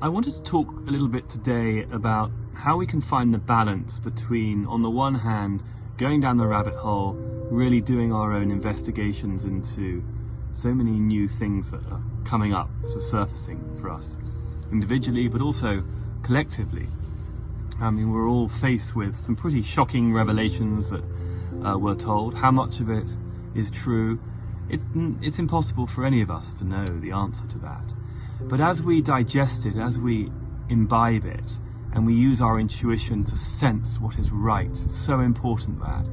I wanted to talk a little bit today about how we can find the balance between, on the one hand, going down the rabbit hole, really doing our own investigations into so many new things that are coming up, that are surfacing for us individually, but also collectively. I mean, we're all faced with some pretty shocking revelations that we're told. How much of it is true? It's impossible for any of us to know the answer to that. But as we digest it, as we imbibe it, and we use our intuition to sense what is right, it's so important that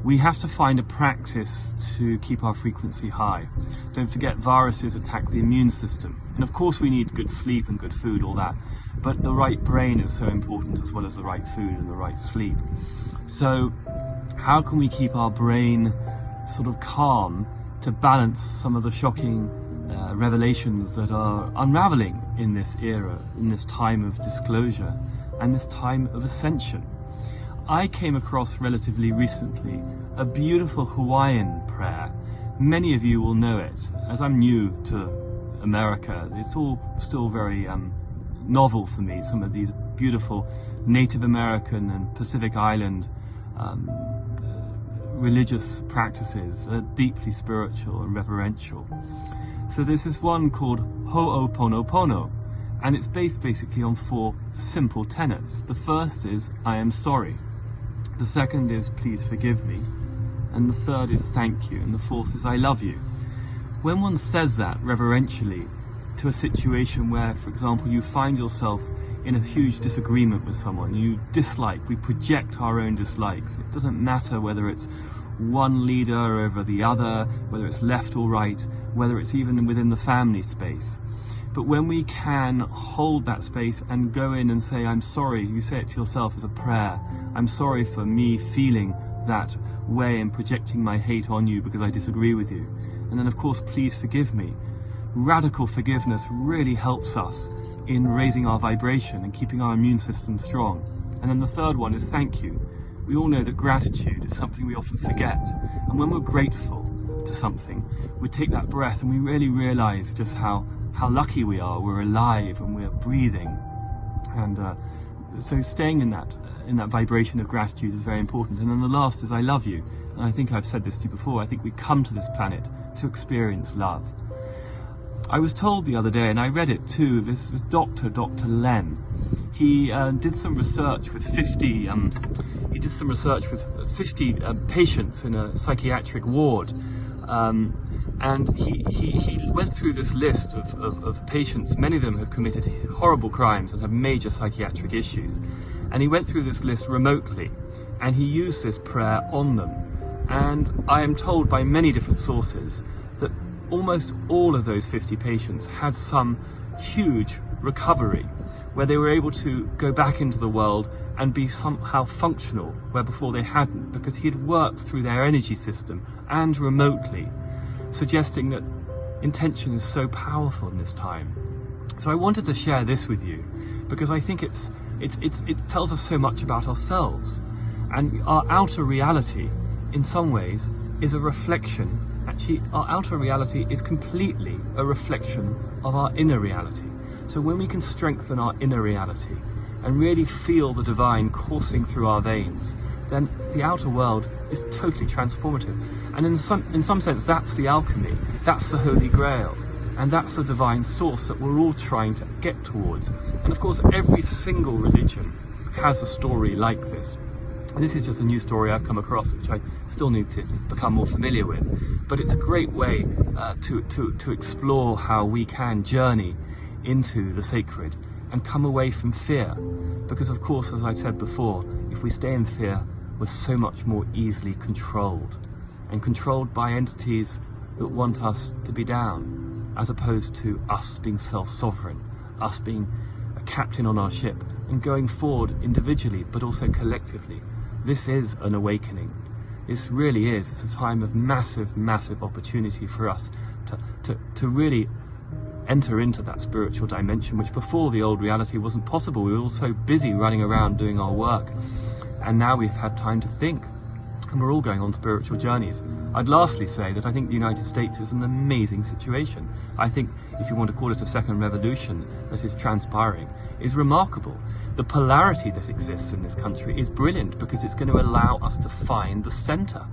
we have to find a practice to keep our frequency high. Don't forget, viruses attack the immune system. And of course we need good sleep and good food, all that. But the right brain is so important, as well as the right food and the right sleep. So how can we keep our brain sort of calm to balance some of the shocking revelations that are unraveling in this era, in this time of disclosure and this time of ascension? I came across relatively recently a beautiful Hawaiian prayer. Many of you will know it. As I'm new to America, it's all still very novel for me, some of these beautiful Native American and Pacific Island religious practices are deeply spiritual and reverential. So there's this one called Pono Pono, and it's based basically on 4 simple tenets. The first is, I am sorry. The second is, please forgive me. And the third is, thank you. And the fourth is, I love you. When one says that reverentially to a situation where, for example, you find yourself in a huge disagreement with someone you dislike, we project our own dislikes. It doesn't matter whether it's one leader over the other, whether it's left or right, whether it's even within the family space. But when we can hold that space and go in and say, I'm sorry, you say it to yourself as a prayer, I'm sorry for me feeling that way and projecting my hate on you because I disagree with you. And then of course, please forgive me. Radical forgiveness really helps us in raising our vibration and keeping our immune system strong. And then the third one is thank you. We all know that gratitude is something we often forget. And when we're grateful to something, we take that breath and we really realize just how lucky we are. We're alive and we're breathing. And so staying in that vibration of gratitude is very important. And then the last is I love you. And I think I've said this to you before, I think we come to this planet to experience love. I was told the other day, and I read it too, this was Dr. Len. He did some research with 50 patients in a psychiatric ward. And he went through this list of patients. Many of them have committed horrible crimes and have major psychiatric issues. And he went through this list remotely, and he used this prayer on them. And I am told by many different sources that almost all of those 50 patients had some huge recovery, where they were able to go back into the world and be somehow functional, where before they hadn't, because he had worked through their energy system and remotely, suggesting that intention is so powerful in this time. So I wanted to share this with you because I think it tells us so much about ourselves, and our outer reality in some ways is a reflection. Actually, our outer reality is completely a reflection of our inner reality. So when we can strengthen our inner reality and really feel the divine coursing through our veins, then the outer world is totally transformative. And in some sense, that's the alchemy, that's the Holy Grail, and that's the divine source that we're all trying to get towards. And of course, every single religion has a story like this. This is just a new story I've come across, which I still need to become more familiar with. But it's a great way to explore how we can journey into the sacred and come away from fear. Because of course, as I've said before, if we stay in fear, we're so much more easily controlled. And controlled by entities that want us to be down, as opposed to us being self-sovereign, us being a captain on our ship and going forward individually, but also collectively. This is an awakening. This really is. It's a time of massive, massive opportunity for us to really enter into that spiritual dimension, which before the old reality wasn't possible. We were all so busy running around doing our work. And now we've had time to think. and we're all going on spiritual journeys. I'd lastly say that I think the United States is an amazing situation. I think, if you want to call it a second revolution that is transpiring, is remarkable. The polarity that exists in this country is brilliant because it's going to allow us to find the centre.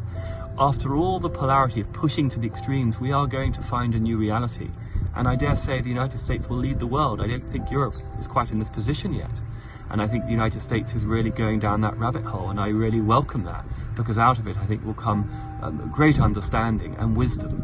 After all the polarity of pushing to the extremes, we are going to find a new reality. And I dare say the United States will lead the world. I don't think Europe is quite in this position yet. And I think the United States is really going down that rabbit hole, and I really welcome that, because out of it I think will come great understanding and wisdom.